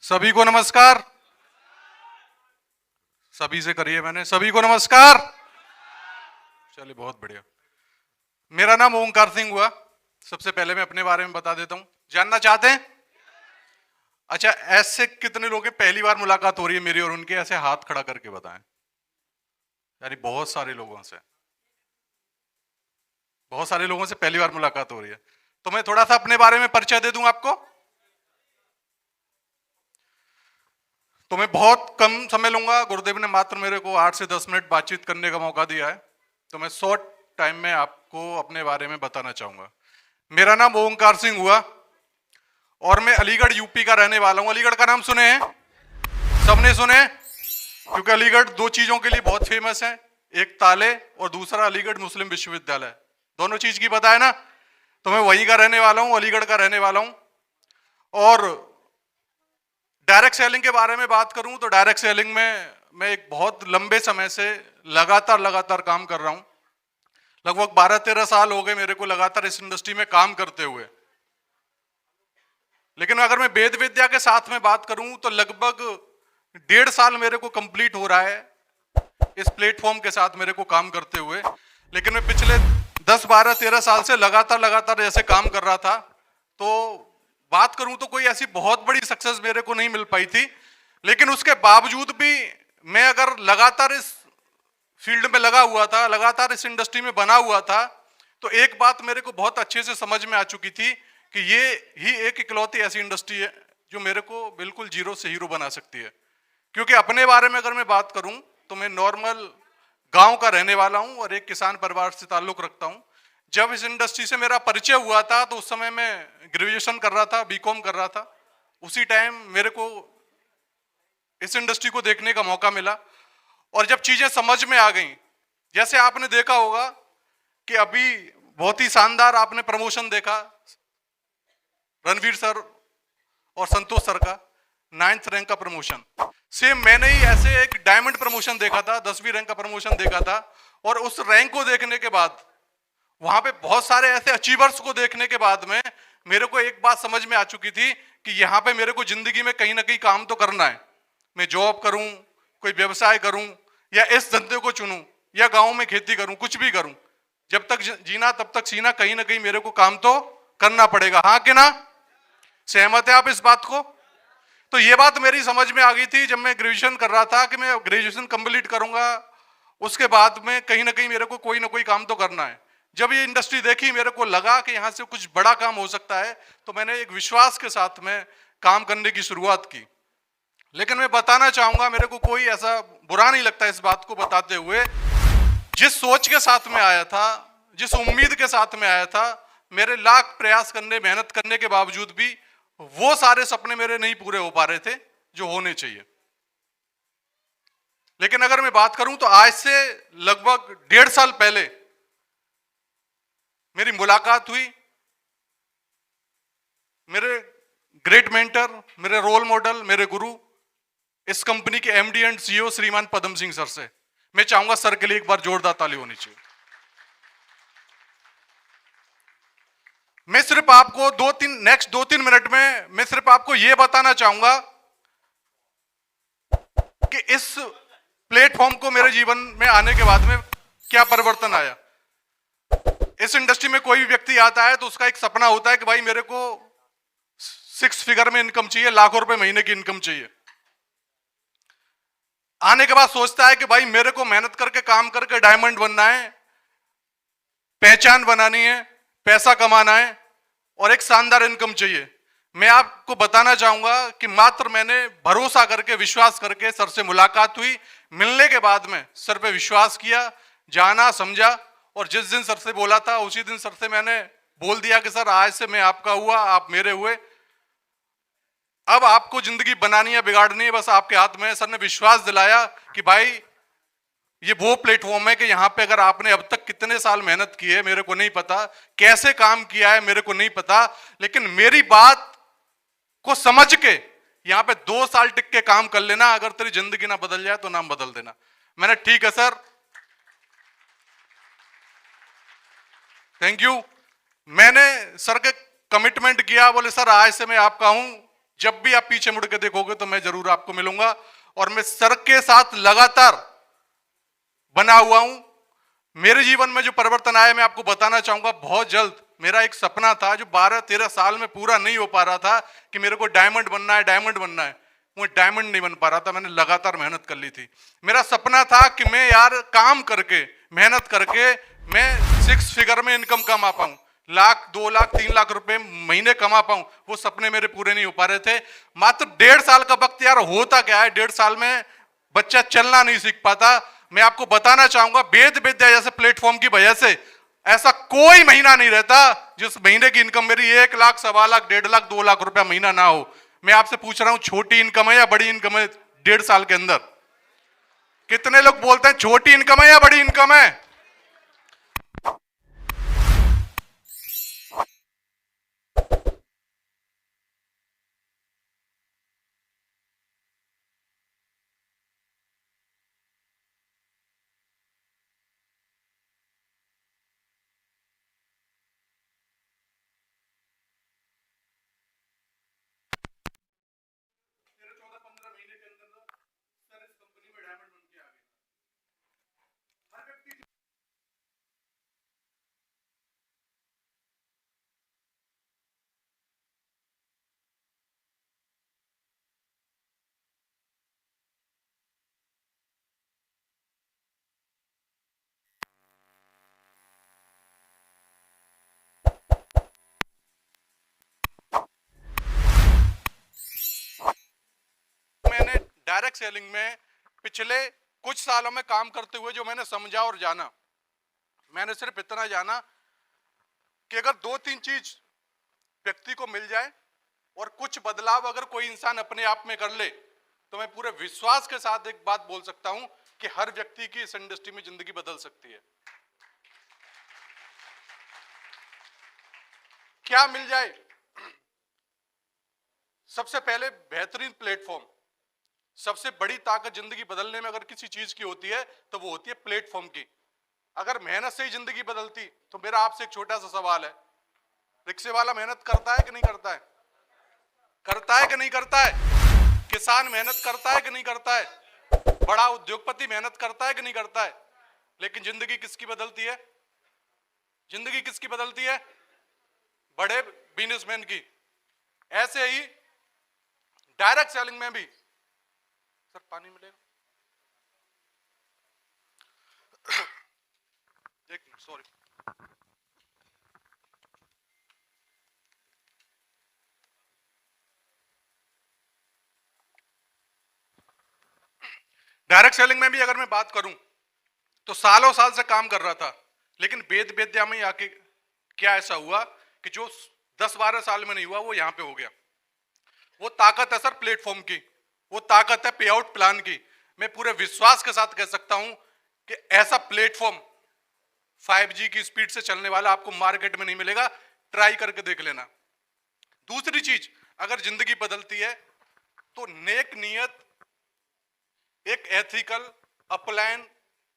सभी को नमस्कार। सभी से करिए, मैंने सभी को नमस्कार। चलिए, बहुत बढ़िया। मेरा नाम ओंकार सिंह हुआ। सबसे पहले मैं अपने बारे में बता देता हूं। जानना चाहते हैं? अच्छा, ऐसे कितने लोग हैं पहली बार मुलाकात हो रही है मेरी और उनके? ऐसे हाथ खड़ा करके बताएं। यानी बहुत सारे लोगों से, बहुत सारे लोगों से पहली बार मुलाकात हो रही है। तो मैं थोड़ा सा अपने बारे में परिचय दे दूं आपको। तो मैं बहुत कम समय लूंगा। गुरुदेव ने मात्र मेरे को 8 से 10 मिनट बातचीत करने का मौका दिया है, तो मैं शॉर्ट टाइम में आपको अपने बारे में बताना चाहूंगा। मेरा नाम ओंकार सिंह हुआ और मैं अलीगढ़ यूपी का रहने वाला हूं। अलीगढ़ का नाम सुने हैं? सबने सुने? क्योंकि अलीगढ़ दो चीजों के लिए बहुत फेमस है, एक ताले और दूसरा अलीगढ़ मुस्लिम विश्वविद्यालय। दोनों चीज की पता है ना? तो मैं वहीं का रहने वाला हूं, अलीगढ़ का रहने वाला हूं। और डायरेक्ट सेलिंग के बारे में बात करूं तो डायरेक्ट सेलिंग में मैं एक बहुत लंबे समय से लगातार काम कर रहा हूं। लगभग 12-13 साल हो गए मेरे को लगातार इस इंडस्ट्री में काम करते हुए। लेकिन अगर मैं वेद विद्या के साथ में बात करूं तो लगभग 1.5 साल मेरे को कंप्लीट हो रहा है इस प्लेटफॉर्म के साथ मेरे को काम करते हुए। लेकिन मैं पिछले 10-12-13 साल से लगातार जैसे काम कर रहा था, तो बात करूं तो कोई ऐसी बहुत बड़ी सक्सेस मेरे को नहीं मिल पाई थी। लेकिन उसके बावजूद भी मैं अगर लगातार इस फील्ड में लगा हुआ था, लगातार इस इंडस्ट्री में बना हुआ था, तो एक बात मेरे को बहुत अच्छे से समझ में आ चुकी थी कि ये ही एक इकलौती ऐसी इंडस्ट्री है जो मेरे को बिल्कुल जीरो से हीरो बना सकती है। क्योंकि अपने बारे में अगर मैं बात करूं तो मैं नॉर्मल गांव का रहने वाला हूं और एक किसान परिवार से ताल्लुक रखता हूं। जब इस इंडस्ट्री से मेरा परिचय हुआ था तो उस समय मैं ग्रेजुएशन कर रहा था, बीकॉम कर रहा था। उसी टाइम मेरे को इस इंडस्ट्री को देखने का मौका मिला और जब चीजें समझ में आ गई, जैसे आपने देखा होगा कि अभी बहुत ही शानदार आपने प्रमोशन देखा रणवीर सर और संतोष सर का 9th रैंक का प्रमोशन। सेम मैंने ही ऐसे एक डायमंड प्रमोशन देखा था, 10वीं रैंक का प्रमोशन देखा था। और उस रैंक को देखने के बाद, वहां पे बहुत सारे ऐसे अचीवर्स को देखने के बाद में मेरे को एक बात समझ में आ चुकी थी कि यहाँ पे मेरे को जिंदगी में कहीं ना कहीं काम तो करना है। मैं जॉब करूं, कोई व्यवसाय करूं, या इस धंधे को चुनूं, या गांव में खेती करूं, कुछ भी करूं, जब तक जीना तब तक सीना, कहीं ना कहीं मेरे को काम तो करना पड़ेगा। हाँ कि ना? सहमत है आप इस बात को? तो ये बात मेरी समझ में आ गई थी जब मैं ग्रेजुएशन कर रहा था कि मैं ग्रेजुएशन कंप्लीट करूंगा, उसके बाद में कहीं ना कहीं मेरे को कोई ना कोई काम तो करना है। जब ये इंडस्ट्री देखी, मेरे को लगा कि यहाँ से कुछ बड़ा काम हो सकता है, तो मैंने एक विश्वास के साथ में काम करने की शुरुआत की। लेकिन मैं बताना चाहूंगा, मेरे को कोई ऐसा बुरा नहीं लगता इस बात को बताते हुए, जिस सोच के साथ में आया था, जिस उम्मीद के साथ में आया था, मेरे लाख प्रयास करने, मेहनत करने के बावजूद भी वो सारे सपने मेरे नहीं पूरे हो पा रहे थे जो होने चाहिए। लेकिन अगर मैं बात करूं तो आज से लगभग 1.5 साल पहले मेरी मुलाकात हुई मेरे ग्रेट मेंटर, मेरे रोल मॉडल, मेरे गुरु, इस कंपनी के एमडी एंड सीईओ श्रीमान पदम सिंह सर से। मैं चाहूंगा सर के लिए एक बार जोरदार ताली होनी चाहिए। मैं सिर्फ आपको नेक्स्ट 2-3 मिनट में मैं सिर्फ आपको यह बताना चाहूंगा कि इस प्लेटफॉर्म को मेरे जीवन में आने के बाद में क्या परिवर्तन आया। इस इंडस्ट्री में कोई भी व्यक्ति आता है तो उसका एक सपना होता है कि भाई मेरे को 6 फिगर में इनकम चाहिए, लाखों रुपए महीने की इनकम चाहिए। आने के बाद सोचता है कि भाई मेरे को मेहनत करके काम करके डायमंड बनना है, पहचान बनानी है, पैसा कमाना है और एक शानदार इनकम चाहिए। मैं आपको बताना चाहूंगा कि मात्र मैंने भरोसा करके, विश्वास करके सर से मुलाकात हुई, मिलने के बाद में सर पे विश्वास किया, जाना, समझा, और जिस दिन सर से बोला था उसी दिन सर से मैंने बोल दिया कि सर आज से मैं आपका हुआ, आप मेरे हुए। अब आपको जिंदगी बनानी है, बिगाड़नी है, बस आपके हाथ में है। सर ने विश्वास दिलाया कि भाई ये वो प्लेटफॉर्म है कि यहाँ पे अगर आपने अब तक कितने साल मेहनत की है मेरे को नहीं पता, कैसे काम किया है मेरे को नहीं पता, लेकिन मेरी बात को समझ के यहाँ पे 2 साल टिक के काम कर लेना, अगर तेरी जिंदगी ना बदल जाए तो नाम बदल देना। मैंने ठीक है सर, थैंक यू। मैंने सर के कमिटमेंट किया, बोले सर आज से मैं आपका हूं, जब भी आप पीछे मुड़ के देखोगे तो मैं जरूर आपको मिलूंगा, और मैं सर के साथ लगातार बना हुआ हूं। मेरे जीवन में जो परिवर्तन आया मैं आपको बताना चाहूंगा बहुत जल्द। मेरा एक सपना था जो 12-13 साल में पूरा नहीं हो पा रहा था कि मेरे को डायमंड बनना है, डायमंड बनना है। वो डायमंड नहीं बन पा रहा था, मैंने लगातार मेहनत कर ली थी। मेरा सपना था कि मैं यार काम करके, मेहनत करके मैं 6 फिगर में इनकम कमा पाऊं, लाख, 2 लाख, 3 लाख रुपए महीने कमा पाऊं। वो सपने मेरे पूरे नहीं हो पा रहे थे। मात्र 1.5 साल का वक्त, यार होता क्या है 1.5 साल में बच्चा चलना नहीं सीख पाता। मैं आपको बताना चाहूंगा वेद विद्या जैसे प्लेटफॉर्म की वजह से ऐसा कोई महीना नहीं रहता जिस महीने की इनकम मेरी 1 लाख, 1.25 लाख, 1.5 लाख, 2 लाख रुपया महीना ना हो। मैं आपसे पूछ रहा हूं छोटी इनकम है या बड़ी इनकम है 1.5 साल के अंदर? कितने लोग बोलते हैं छोटी इनकम है या बड़ी इनकम है? मैंने डायरेक्ट सेलिंग में पिछले कुछ सालों में काम करते हुए जो मैंने समझा और जाना, मैंने सिर्फ इतना जाना कि अगर 2-3 चीज व्यक्ति को मिल जाए और कुछ बदलाव अगर कोई इंसान अपने आप में कर ले, तो मैं पूरे विश्वास के साथ एक बात बोल सकता हूं कि हर व्यक्ति की इस इंडस्ट्री में जिंदगी बदल सकती है। क्या मिल जाए? सबसे पहले बेहतरीन प्लेटफॉर्म। सबसे बड़ी ताकत जिंदगी बदलने में अगर किसी चीज की होती है तो वो होती है प्लेटफॉर्म की। अगर मेहनत से ही जिंदगी बदलती तो मेरा आपसे एक छोटा सा सवाल है, रिक्शे वाला मेहनत करता है कि नहीं करता है? करता है कि नहीं करता है? किसान मेहनत करता है कि नहीं करता है? बड़ा उद्योगपति मेहनत करता है कि नहीं करता है? लेकिन जिंदगी किसकी बदलती है? जिंदगी किसकी बदलती है? बड़े बिजनेसमैन की। ऐसे ही डायरेक्ट सेलिंग में भी, सर पानी मिलेगा? एक मिनट, सॉरी। डायरेक्ट सेलिंग में भी अगर मैं बात करूं तो सालों साल से काम कर रहा था, लेकिन वेद विद्या में आके क्या ऐसा हुआ कि जो 10-12 साल में नहीं हुआ वो यहां पे हो गया। वो ताकत है सर प्लेटफॉर्म की, वो ताकत है पे आउट प्लान की। मैं पूरे विश्वास के साथ कह सकता हूं कि ऐसा प्लेटफॉर्म 5G की स्पीड से चलने वाला आपको मार्केट में नहीं मिलेगा। ट्राई करके देख लेना। दूसरी चीज, अगर जिंदगी बदलती है तो नेक नियत, एक एथिकल अपलायन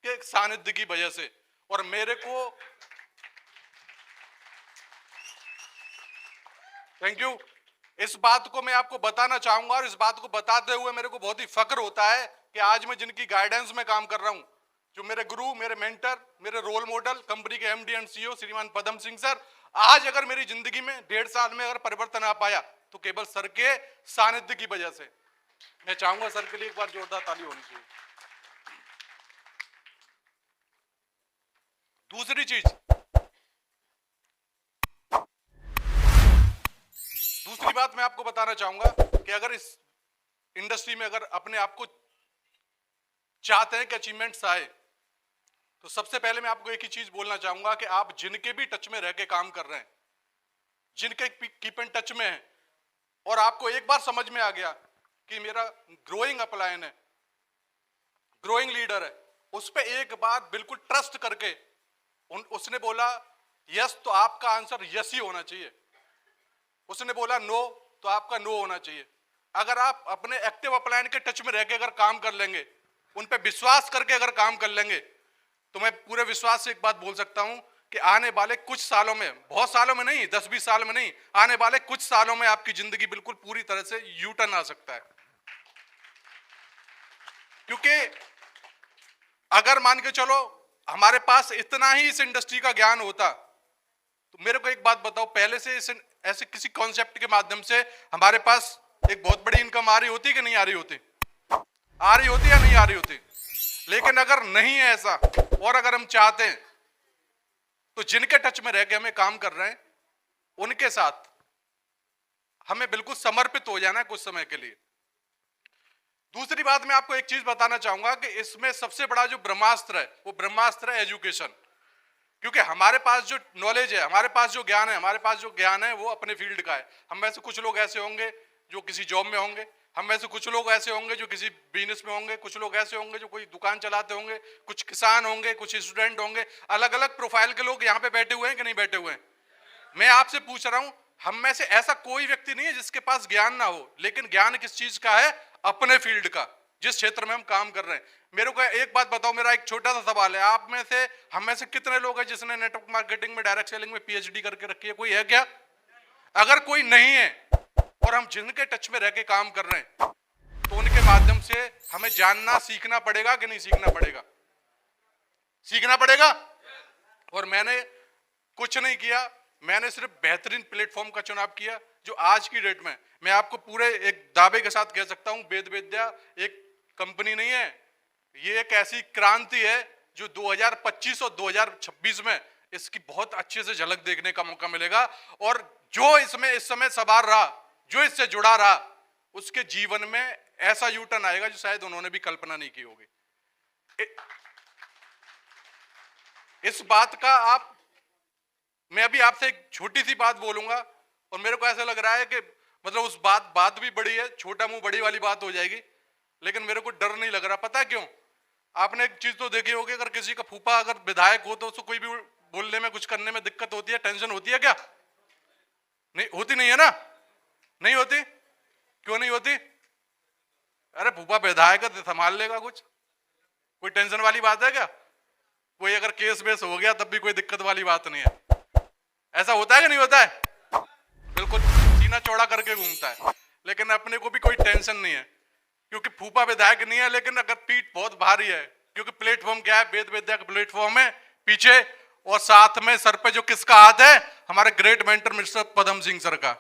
के सानिध्य की वजह से। और मेरे को थैंक यू, इस बात को मैं आपको बताना चाहूंगा और इस बात को बताते हुए मेरे को बहुत ही फक्र होता है कि आज मैं जिनकी गाइडेंस में काम कर रहा हूं, जो मेरे गुरु, मेरे मेंटर, मेरे रोल मॉडल, कंपनी के एमडी एंड सीईओ श्रीमान पदम सिंह सर, आज अगर मेरी जिंदगी में 1.5 साल में अगर परिवर्तन आ पाया तो केवल सर के सानिध्य की वजह से। मैं चाहूंगा सर के लिए एक बार जोरदार ताली होनी चाहिए। दूसरी चीज, दूसरी बात मैं आपको बताना चाहूंगा कि अगर इस इंडस्ट्री में अगर अपने आप को चाहते हैं कि अचीवमेंट्स आए, तो सबसे पहले मैं आपको एक ही चीज बोलना चाहूंगा कि आप जिनके भी टच में रह के काम कर रहे हैं, जिनके कीप इन टच में हैं, और आपको एक बार समझ में आ गया कि मेरा ग्रोइंग अपलायन है, ग्रोइंग लीडर है, उस पर एक बार बिल्कुल ट्रस्ट करके उसने बोला यस तो आपका आंसर यस ही होना चाहिए, उसने बोला नो तो आपका नो होना चाहिए। अगर आप अपने एक्टिव अपलायन के टच में रह के अगर काम कर लेंगे, उन पे विश्वास करके अगर काम कर लेंगे, तो मैं पूरे विश्वास से एक बात बोल सकता हूं कि आने वाले कुछ सालों में, बहुत सालों में नहीं, 10-20 साल में नहीं, आने वाले कुछ सालों में आपकी जिंदगी बिल्कुल पूरी तरह से यू टर्न आ सकता है। क्योंकि अगर मान के चलो हमारे पास इतना ही इस इंडस्ट्री का ज्ञान होता, तो मेरे को एक बात बताओ, पहले से इस ऐसे किसी कॉन्सेप्ट के माध्यम से हमारे पास एक बहुत बड़ी इनकम आ रही होती कि नहीं आ रही होती? आ रही होती या नहीं आ रही होती? लेकिन अगर नहीं है ऐसा, और अगर हम चाहते हैं तो जिनके टच में रह के हमें काम कर रहे हैं उनके साथ हमें बिल्कुल समर्पित हो जाना है कुछ समय के लिए। दूसरी बात मैं आपको एक चीज बताना चाहूंगा कि इसमें सबसे बड़ा जो ब्रह्मास्त्र है वो ब्रह्मास्त्र है एजुकेशन। क्योंकि हमारे पास जो नॉलेज है, हमारे पास जो ज्ञान है, हमारे पास जो ज्ञान है वो अपने फील्ड का है। हम में से कुछ लोग ऐसे होंगे जो किसी जॉब में होंगे, हम में से कुछ लोग ऐसे होंगे जो किसी बिजनेस में होंगे, कुछ लोग ऐसे होंगे जो कोई दुकान चलाते होंगे, कुछ किसान होंगे, कुछ स्टूडेंट होंगे। अलग अलग प्रोफाइल के लोग यहाँ पे बैठे हुए हैं कि नहीं बैठे हुए हैं? मैं आपसे पूछ रहा हूं, हम में से ऐसा कोई व्यक्ति नहीं है जिसके पास ज्ञान ना हो, लेकिन ज्ञान किस चीज का है? अपने फील्ड का, जिस क्षेत्र में हम काम कर रहे हैं। मेरे को एक बात बताओ, मेरा एक छोटा सा सवाल है, आप में से, हम में से कितने लोग हैं जिसने नेटवर्क मार्केटिंग में, डायरेक्ट सेलिंग में पीएचडी करके रखी है? कोई है क्या? अगर कोई नहीं है और हम जिनके टच में रह के काम कर रहे हैं तो उनके माध्यम से हमें जानना सीखना पड़ेगा कि नहीं सीखना पड़ेगा? सीखना पड़ेगा। और मैंने कुछ नहीं किया, मैंने सिर्फ बेहतरीन प्लेटफॉर्म का चुनाव किया जो आज की डेट में मैं आपको पूरे एक दावे के साथ कह सकता हूं, वेद विद्या एक कंपनी नहीं है, ये एक ऐसी क्रांति है जो 2025 और 2026 में इसकी बहुत अच्छे से झलक देखने का मौका मिलेगा। और जो इसमें इस समय सवार रहा, जो इससे जुड़ा रहा, उसके जीवन में ऐसा यूटर्न आएगा जो शायद उन्होंने भी कल्पना नहीं की होगी। इस बात का आप, मैं अभी आपसे एक छोटी सी बात बोलूंगा और मेरे को ऐसा लग रहा है कि मतलब उस बात भी बड़ी है, छोटा मुंह बड़ी वाली बात हो जाएगी, लेकिन मेरे को डर नहीं लग रहा। पता क्यों? आपने एक चीज तो देखी होगी, अगर किसी का फूफा अगर विधायक हो तो उसको कोई भी बोलने में, कुछ करने में दिक्कत होती है, टेंशन होती है क्या? नहीं होती, नहीं है ना? नहीं होती। क्यों नहीं होती? अरे फूफा विधायक है, संभाल लेगा, कुछ कोई टेंशन वाली बात है क्या? कोई अगर केस बेस हो गया तब भी कोई दिक्कत वाली बात नहीं है। ऐसा होता है कि नहीं होता है? बिल्कुल सीना चौड़ा करके घूमता है, लेकिन अपने को भी कोई टेंशन नहीं है क्योंकि फूफा विधायक नहीं है, लेकिन अगर पीठ बहुत भारी है क्योंकि प्लेटफॉर्म क्या है? वेद विद्या का प्लेटफॉर्म है पीछे, और साथ में सर पे जो किसका हाथ है? हमारे great mentor mister Padam Singh sir का।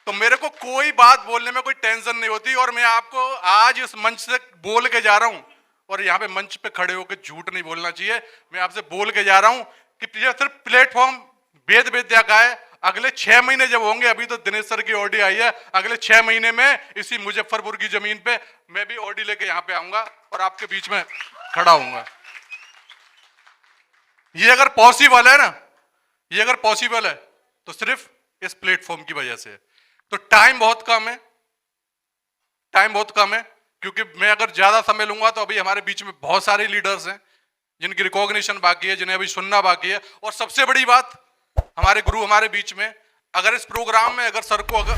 तो मेरे को कोई बात बोलने में कोई टेंशन नहीं होती। और मैं आपको आज इस मंच से बोल के जा रहा हूं, और यहाँ पे मंच पे खड़े होकर झूठ नहीं बोलना चाहिए, मैं आपसे बोल के जा रहा हूं कि ये सिर्फ प्लेटफॉर्म वेद विद्या का है। अगले 6 महीने जब होंगे, अभी तो दिनेश सर की ऑडी आई है, अगले 6 महीने में इसी मुजफ्फरपुर की जमीन पे मैं भी ऑडी लेके यहाँ पे आऊंगा और आपके बीच में खड़ा होऊंगा। ये अगर पॉसिबल है ना, ये अगर पॉसिबल है तो सिर्फ इस प्लेटफॉर्म की वजह से। तो टाइम बहुत कम है, टाइम बहुत कम है, क्योंकि मैं अगर ज्यादा समय लूंगा तो अभी हमारे बीच में बहुत सारे लीडर्स हैं जिनकी रिकॉग्निशन बाकी है, जिन्हें अभी सुनना बाकी है। और सबसे बड़ी बात, हमारे गुरु हमारे बीच में, अगर इस प्रोग्राम में अगर सर को अगर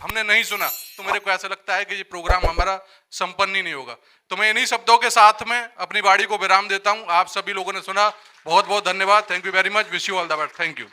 हमने नहीं सुना तो मेरे को ऐसा लगता है कि ये प्रोग्राम हमारा संपन्न ही नहीं होगा। तो मैं इन्हीं शब्दों के साथ में अपनी वाणी को विराम देता हूं। आप सभी लोगों ने सुना, बहुत बहुत धन्यवाद। Thank you very much. Wish you all the best. Thank you.